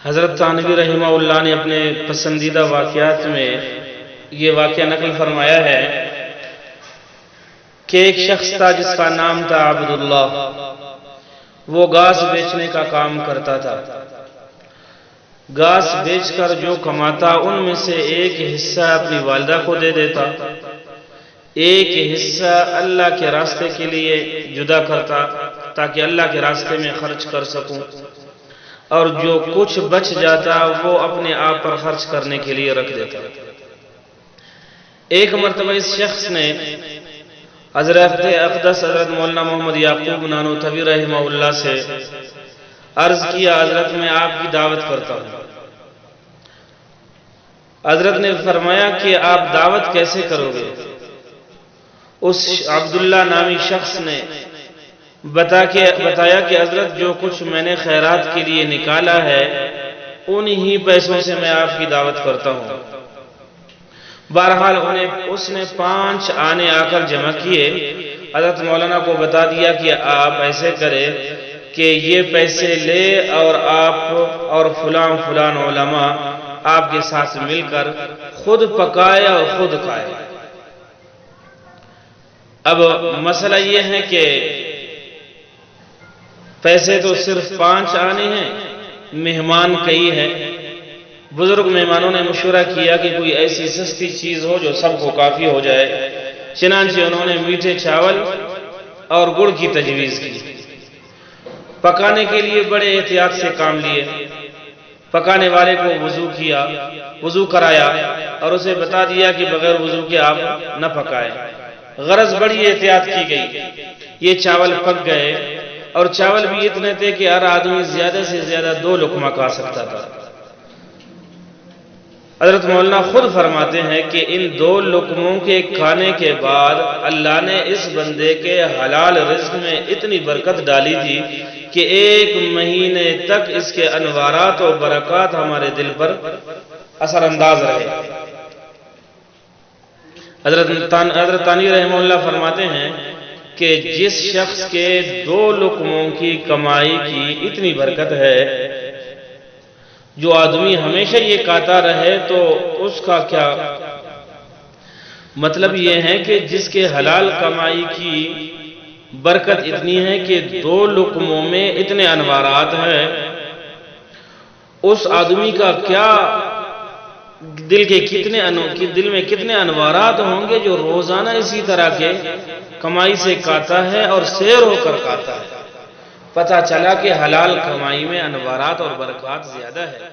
حضرت تھانوی رحمہ اللہ نے اپنے پسندیدہ واقعات میں یہ واقعہ نقل فرمایا ہے کہ ایک شخص تھا جس کا نام تھا عبداللہ. وہ گھاس بیچنے کا کام کرتا تھا. گھاس بیچ کر جو کماتا ان میں سے ایک حصہ اپنی والدہ کو دے دیتا، ایک حصہ اللہ کے راستے کے لیے جدا کرتا تاکہ اللہ کے راستے میں خرچ کر سکوں، اور جو کچھ بچ جاتا وہ اپنے آپ پر خرچ کرنے کے لیے رکھ دیتا. ایک مرتبہ اس شخص نے حضرت اقدس حضرت مولانا محمد یعقوب نانوتوی رحمہ اللہ سے عرض کیا، حضرت میں آپ کی دعوت کرتا ہوں. حضرت نے فرمایا کہ آپ دعوت کیسے کرو گے؟ اس عبداللہ نامی شخص نے بتایا کہ حضرت جو کچھ میں نے خیرات کے لیے نکالا ہے انہی پیسوں سے میں آپ کی دعوت کرتا ہوں. بہرحال اس نے 5 آنے آ کر جمع کیے. حضرت مولانا کو بتا دیا کہ آپ ایسے کریں کہ یہ پیسے لے اور آپ اور فلان علماء آپ کے ساتھ مل کر خود پکائے اور خود کھائے. اب مسئلہ یہ ہے کہ پیسے تو صرف 5 آنے ہیں، مہمان کئی ہیں. بزرگ مہمانوں نے مشورہ کیا کہ کوئی ایسی سستی چیز ہو جو سب کو کافی ہو جائے. چنانچہ انہوں نے میٹھے چاول اور گڑ کی تجویز کی. پکانے کے لیے بڑے احتیاط سے کام لیے. پکانے والے کو وضو کرایا اور اسے بتا دیا کہ بغیر وضو کے آپ نہ پکائیں. غرض بڑی احتیاط کی گئی. یہ چاول پک گئے اور چاول بھی اتنے تھے کہ ہر آدمی زیادہ سے زیادہ 2 لقمہ کھا سکتا تھا. حضرت مولانا خود فرماتے ہیں کہ ان 2 لقموں کے کھانے کے بعد اللہ نے اس بندے کے حلال رزق میں اتنی برکت ڈالی تھی کہ 1 مہینے تک اس کے انوارات و برکات ہمارے دل پر اثر انداز رہے. حضرت تھانوی رحمہ اللہ فرماتے ہیں کہ جس شخص کے 2 لقموں کی کمائی کی اتنی برکت ہے، جو آدمی ہمیشہ یہ کھاتا رہے تو اس کا کیا مطلب یہ ہے کہ جس کے حلال کمائی کی برکت اتنی ہے کہ 2 لقموں میں اتنے انوارات ہیں، اس آدمی کا کیا دل میں کتنے انوارات ہوں گے جو روزانہ اسی طرح کے کمائی سے کھاتا ہے اور سیر ہو کر کھاتا ہے. پتہ چلا کہ حلال کمائی میں انوارات اور برکات زیادہ ہے.